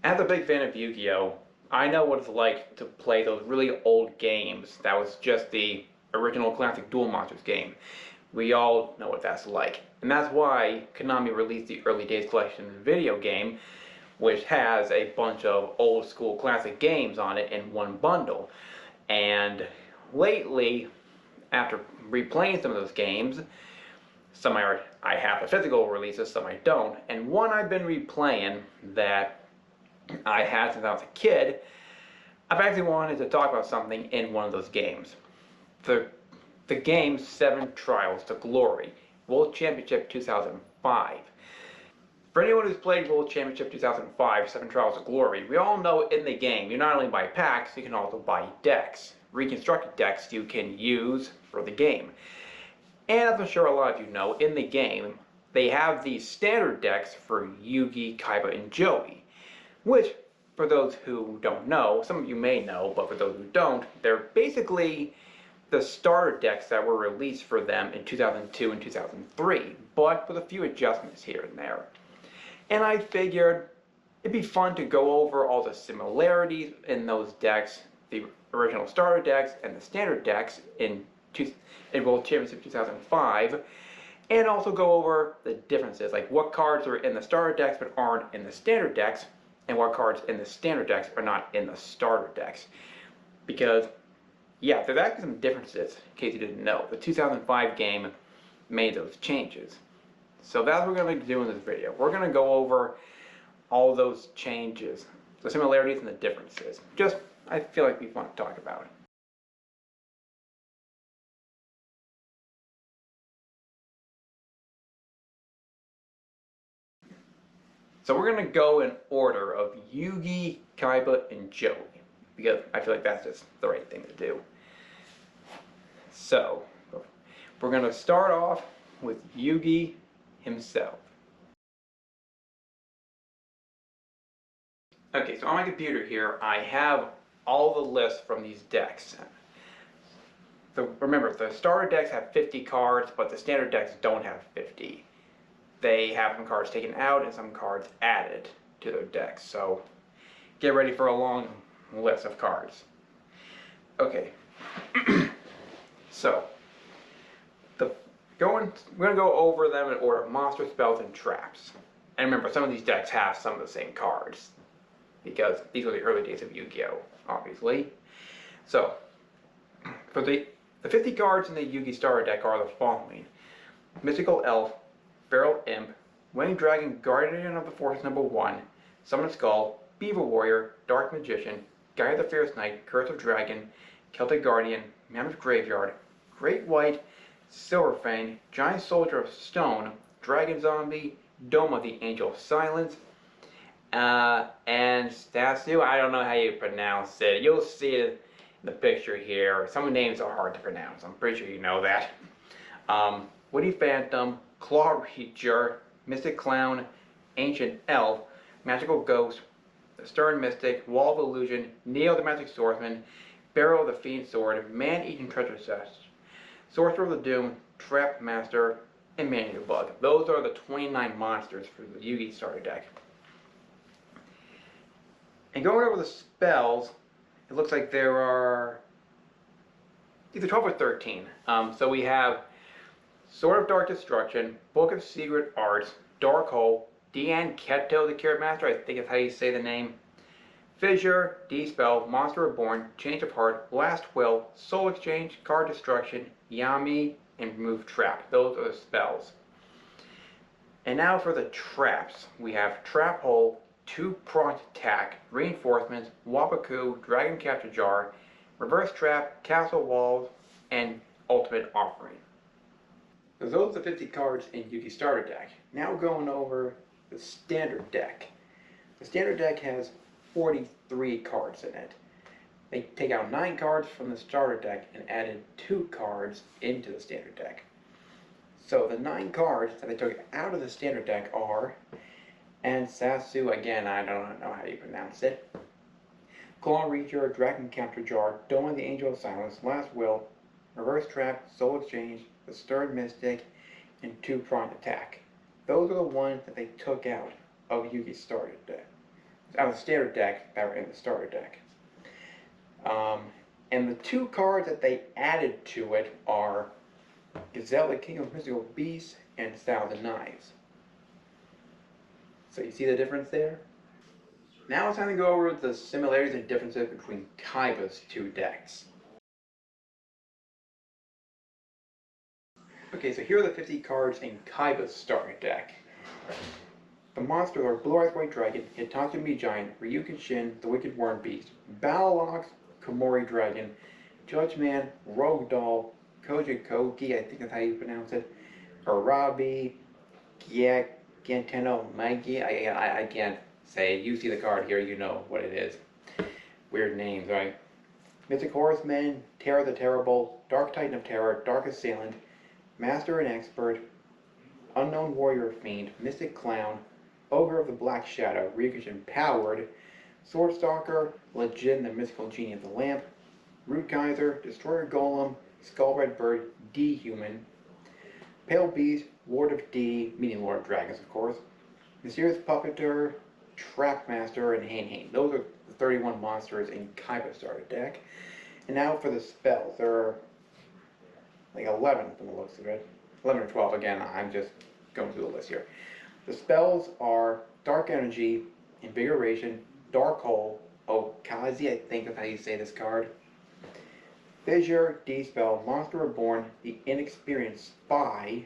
As a big fan of Yu-Gi-Oh, I know what it's like to play those really old games that was just the original classic Duel Monsters game. We all know what that's like. And that's why Konami released the Early Days Collection video game, which has a bunch of old school classic games on it in one bundle. And lately, after replaying some of those games, some I have the physical releases, some I don't, and one I've been replaying that I had since I was a kid, I've actually wanted to talk about something in one of those games. The game 7 Trials to Glory, World Championship 2005. For anyone who's played World Championship 2005, 7 Trials to Glory, we all know in the game you not only buy packs, you can also buy decks. Reconstructed decks you can use for the game. And as I'm sure a lot of you know, in the game, they have these standard decks for Yugi, Kaiba, and Joey. Which, for those who don't know, some of you may know, but for those who don't, they're basically the starter decks that were released for them in 2002 and 2003, but with a few adjustments here and there. And I figured it'd be fun to go over all the similarities in those decks, the original starter decks and the standard decks in World Championship 2005, and also go over the differences, like what cards are in the starter decks but aren't in the standard decks, and what cards in the standard decks are not in the starter decks. Because, yeah, there's actually some differences, in case you didn't know. The 2005 game made those changes. So that's what we're going to be doing in this video. We're going to go over all those changes, the similarities and the differences. Just, I feel like it'd be fun to talk about. So we're going to go in order of Yugi, Kaiba, and Joey, because I feel like that's just the right thing to do. So, we're going to start off with Yugi himself. Okay, so on my computer here, I have all the lists from these decks. So remember, the starter decks have 50 cards, but the standard decks don't have 50. They have some cards taken out and some cards added to their decks. So get ready for a long list of cards. Okay, so we're going to go over them in order: monster, spells, and traps. And remember, some of these decks have some of the same cards, because these were the early days of Yu-Gi-Oh, obviously. So, for the 50 cards in the Yugi starter deck are the following: Mystical Elf, Feral Imp, Winged Dragon, Guardian of the Forest #1, Summon Skull, Beaver Warrior, Dark Magician, Guy of the Fierce Knight, Curse of Dragon, Celtic Guardian, Mammoth Graveyard, Great White, Silverfang, Giant Soldier of Stone, Dragon Zombie, Dome of the Angel of Silence, and Statue. I don't know how you pronounce it. You'll see it in the picture here. Some names are hard to pronounce. I'm pretty sure you know that. Woody Phantom, Claw Reacher, Mystic Clown, Ancient Elf, Magical Ghost, the Stern Mystic, Wall of Illusion, Neo the Magic Swordsman, Barrel of the Fiend Sword, Man-Eating Treasure Chest, Sorcerer of the Doom, Trap Master, and Man-Eater Bug. Those are the 29 monsters for the Yugi starter deck. And going over the spells, it looks like there are either 12 or 13. So we have Sword of Dark Destruction, Book of Secret Arts, Dark Hole, Dian Keto the Carrot Master, I think is how you say the name, Fissure, Dispel, Monster Reborn, Change of Heart, Last Will, Soul Exchange, Card Destruction, Yami, and Remove Trap. Those are the spells. And now for the traps. We have Trap Hole, 2-pronged attack, reinforcements, Wapaku, Dragon Capture Jar, Reverse Trap, Castle Walls, and Ultimate Offering. So those are the 50 cards in Yugi starter deck. Now going over the standard deck. The standard deck has 43 cards in it. They take out 9 cards from the starter deck and added 2 cards into the standard deck. So the 9 cards that they took out of the standard deck are Ansasu, again I don't know how you pronounce it, Claw Reacher, Dragon Capture Jar, Dome of the Angel of Silence, Last Will, Reverse Trap, Soul Exchange, the Stern Mystic, and 2-pronged attack. Those are the ones that they took out of Yugi's starter deck. out of the standard deck that were in the starter deck. And the two cards that they added to it are Gazelle, the King of Mystical Beasts, and Style the Knives. So you see the difference there? Now it's time to go over the similarities and differences between Kaiba's two decks. Okay, so here are the 50 cards in Kaiba's starter deck. The monsters are Blue Eyes White Dragon, Hitachi Giant, Ryukin Shin, the Wicked Worm Beast, Battle Komori Dragon, Judge Man, Rogue Doll, Koji Kogi, I think that's how you pronounce it, Arabi, Ganteno, Maggie, I can't say it. You see the card here, you know what it is. Weird names, right? Mystic Horseman, Terror the Terrible, Dark Titan of Terror, Dark Assailant, Master and Expert, Unknown Warrior Fiend, Mystic Clown, Ogre of the Black Shadow, Ryukish Empowered, Sword Stalker, Legend, the Mystical Genie of the Lamp, Root Kaiser, Destroyer Golem, Skull Red Bird, D-Human, Pale Beast, Lord of D, meaning Lord of Dragons, of course, Mysterious Puppeteer, Trap Master, and Hain. Those are the 31 monsters in Kaiba's starter deck. And now for the spells. There are like 11 from the looks of it. 11 or 12, again, I'm just going through the list here. The spells are Dark Energy, Invigoration, Dark Hole, Okazi, I think that's how you say this card, Fissure, D-Spell, Monster Reborn, the Inexperienced Spy,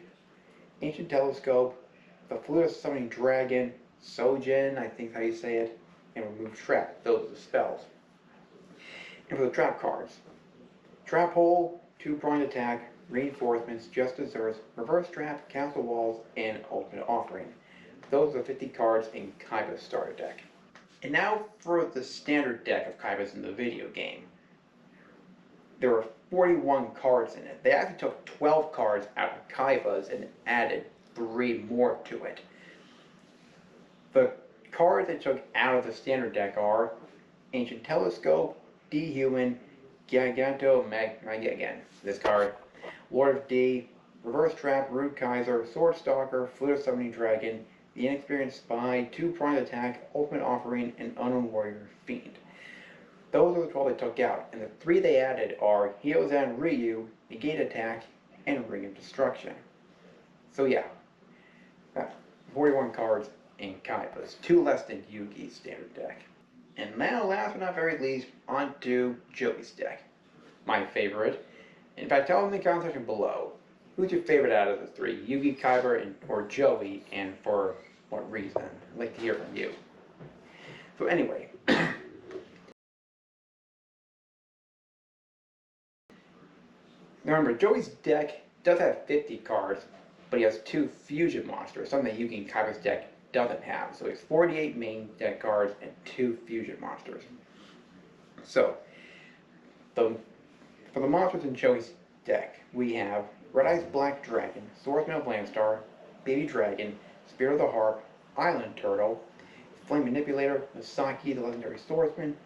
Ancient Telescope, the Fluid Summoning Dragon, Sojin, I think how you say it, and Remove Trap. Those are the spells. And for the trap cards, Trap Hole, 2-pronged attack, Reinforcements, Just Desserts, Reverse Trap, Castle Walls, and Ultimate Offering. Those are the 50 cards in Kaiba's starter deck. And now for the standard deck of Kaiba's in the video game. There are 41 cards in it. They actually took 12 cards out of Kaiba's and added 3 more to it. The cards they took out of the standard deck are Ancient Telescope, D-Human, Giganto, again, this card, Lord of D, Reverse Trap, Root Kaiser, Sword Stalker, Fluid Summoning Dragon, the Inexperienced Spy, 2-pronged attack, Ultimate Offering, and Unknown Warrior Fiend. Those are the 12 they took out, and the 3 they added are Hyozan Ryu, Negate Attack, and Ring of Destruction. So yeah, 41 cards in Kaiba's, 2 less than Yugi's standard deck. And now, last but not very least, on to Joey's deck. My favorite. In fact, tell them in the comment section below, who's your favorite out of the 3? Yugi, Kaiba, or Joey, and for what reason? I'd like to hear from you. So anyway, remember, Joey's deck does have 50 cards, but he has 2 fusion monsters, something that Yugi and Kaiba's deck doesn't have. So he has 48 main deck cards and 2 fusion monsters. So, for the monsters in Joey's deck, we have Red Eyes Black Dragon, Swordsman of Landstar, Baby Dragon, Spirit of the Harp, Island Turtle, Flame Manipulator, Misaki the Legendary Swordsman,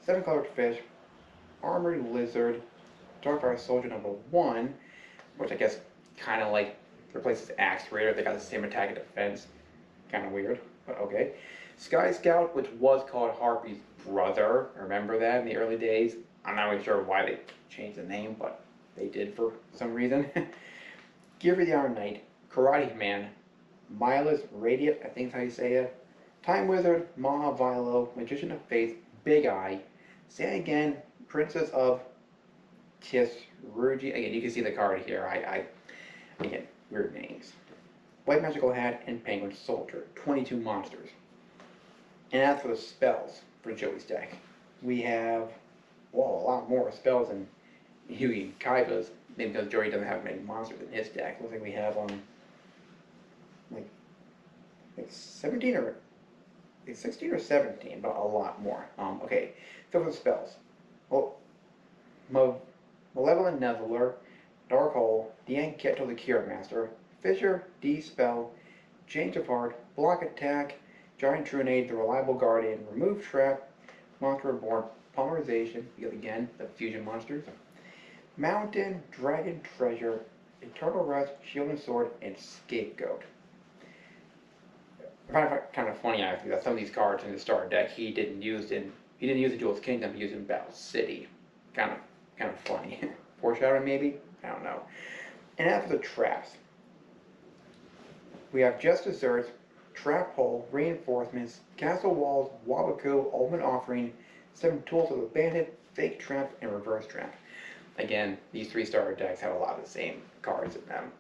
7-colored Fish, Armored Lizard, Darkfire Soldier #1, which I guess kind of like replaces Axe Raider. They got the same attack and defense. Kind of weird, but okay. Sky Scout, which was called Harpy's brother. Remember that in the early days? I'm not really sure why they changed the name, but they did for some reason. Gear for the Iron Knight, Karate Man, Milas Radiant, I think that's how you say it, Time Wizard, Maha Vilo, Magician of Faith, Big Eye, Say Again, Princess of Tisrugi. Again, you can see the card here. Again, weird names. White Magical Hat, and Penguin Soldier. 22 monsters. And as for the spells for Joey's deck, we have, well, a lot more spells than Yugi and Kaiba's, maybe because Joey doesn't have many monsters in his deck. Looks like we have like 17 or 16 or 17, but a lot more. Okay, so for the spells, well, Malevolent Neveler, Dark Hole, Dianketo the Cure Master, Fissure, D-Spell, Change of Heart, Block Attack, Giant Trunade, the Reliable Guardian, Remove Trap, Monster Reborn, Polymerization, yet again, the fusion monsters, Mountain, Dragon Treasure, Eternal Rest, Shield and Sword, and Scapegoat. I find it kind of funny actually that some of these cards in the starter deck he didn't use in Duel's Kingdom, he used in Battle City. Kind of funny. Foreshadowing maybe? I don't know. And after the traps, we have Just Desserts, Trap Hole, Reinforcements, Castle Walls, Wabaku, Ultimate Offering, 7 Tools of the Bandit, Fake Trap, and Reverse Trap. Again, these 3 starter decks have a lot of the same cards in them.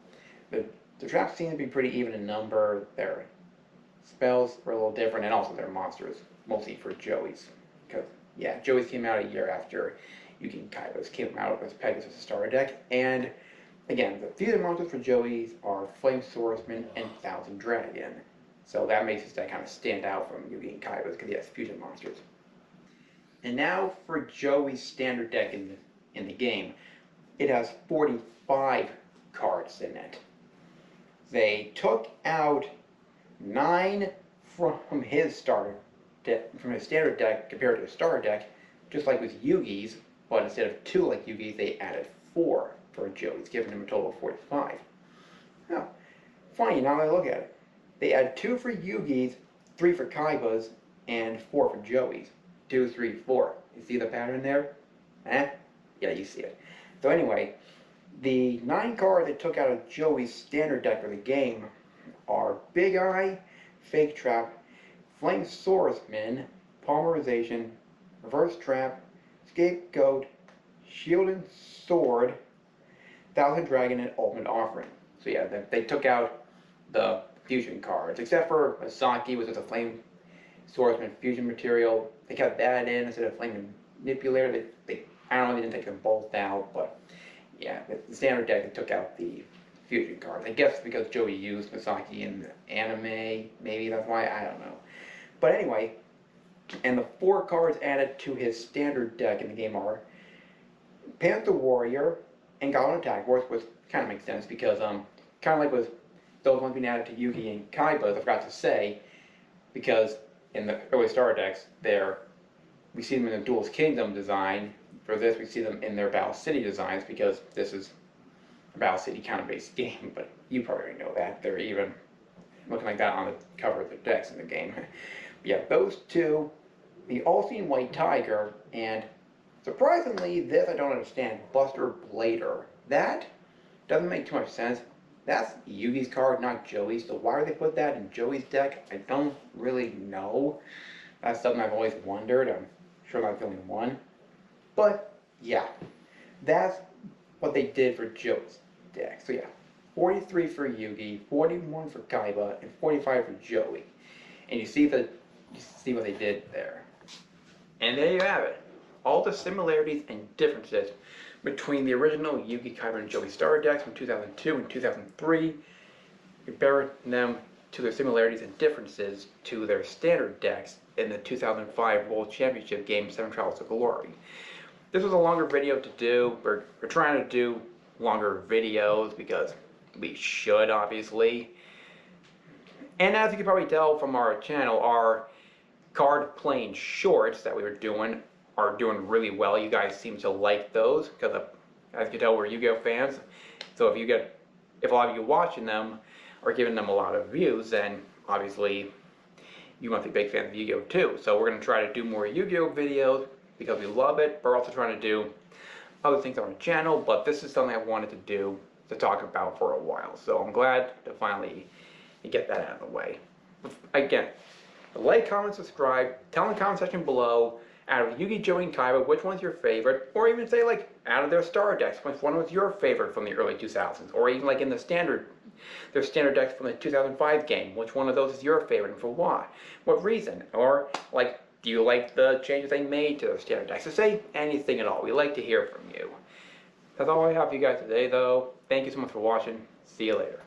The traps seem to be pretty even in number. Their spells are a little different, and also their monsters, mostly for Joey's. Because, yeah, Joey's came out a year after Yugi and Kaiba's came out as Pegasus starter deck, and again, the fusion monsters for Joey's are Flame Swordsman and Thousand Dragon. So that makes this deck kind of stand out from Yugi and Kaiba's because he has fusion monsters. And now for Joey's standard deck in the game. It has 45 cards in it. They took out 9 from his starter deck, from his standard deck compared to his starter deck, just like with Yugi's, but instead of 2 like Yugi's, they added 4 for Joey's, giving him a total of 45. Now, funny, now that I look at it, they add 2 for Yugi's, 3 for Kaiba's, and 4 for Joey's. 2, 3, 4. You see the pattern there? Eh? Yeah, you see it. So anyway, the 9 cards they took out of Joey's standard deck for the game are Big Eye, Fake Trap, Flame Swordsman, Polymerization, Reverse Trap, Scapegoat, Shield and Sword, Thousand Dragon, and Ultimate Offering. So yeah, they took out the fusion cards, except for Masaki, which is a Flame Swordsman fusion material. They kept that in instead of Flame Manipulator. I don't know, they didn't take them both out, but yeah, the standard deck, they took out the fusion cards. I guess because Joey used Masaki in the anime, maybe that's why, I don't know. But anyway, and the 4 cards added to his standard deck in the game are Panther Warrior and Goblin Attack Force, which kind of makes sense because, kind of like with those ones being added to Yugi and Kaiba, I forgot to say, because in the early starter decks, we see them in the Duel's Kingdom design. For this, we see them in their Battle City designs because this is a Battle City counter-based game, but you probably already know that. They're even looking like that on the cover of the decks in the game. Yeah, those 2, the All-Seeing White Tiger, and surprisingly, this I don't understand, Buster Blader. That doesn't make too much sense. That's Yugi's card, not Joey's, so why would they put that in Joey's deck? I don't really know. That's something I've always wondered. I'm sure I'm not the only one. But, yeah, that's what they did for Joey's deck. So yeah, 43 for Yugi, 41 for Kaiba, and 45 for Joey. And you see what they did there. And there you have it. All the similarities and differences between the original Yugi, Kaiba, and Joey starter decks from 2002 and 2003. Compare them to their similarities and differences to their standard decks in the 2005 World Championship game 7 Trials of Glory. This was a longer video to do. We're trying to do longer videos because we should, obviously. And as you can probably tell from our channel, our card playing shorts that we were doing are doing really well. You guys seem to like those because, as you can tell, we're Yu-Gi-Oh fans. So if a lot of you watching them are giving them a lot of views, then obviously you must be big fans of Yu-Gi-Oh too. So we're going to try to do more Yu-Gi-Oh videos because we love it, but we're also trying to do other things on our channel, but this is something I wanted to do to talk about for a while. So I'm glad to finally get that out of the way. Again, like, comment, subscribe, tell in the comment section below, out of Yugi, Joey, and Kaiba, which one's your favorite, or even say, like, out of their star decks, which one was your favorite from the early 2000s, or even like in their standard decks from the 2005 game, which one of those is your favorite and for why, what reason, or like, do you like the changes they made to their standard decks? So say anything at all. We like to hear from you. That's all I have for you guys today, though. Thank you so much for watching. See you later.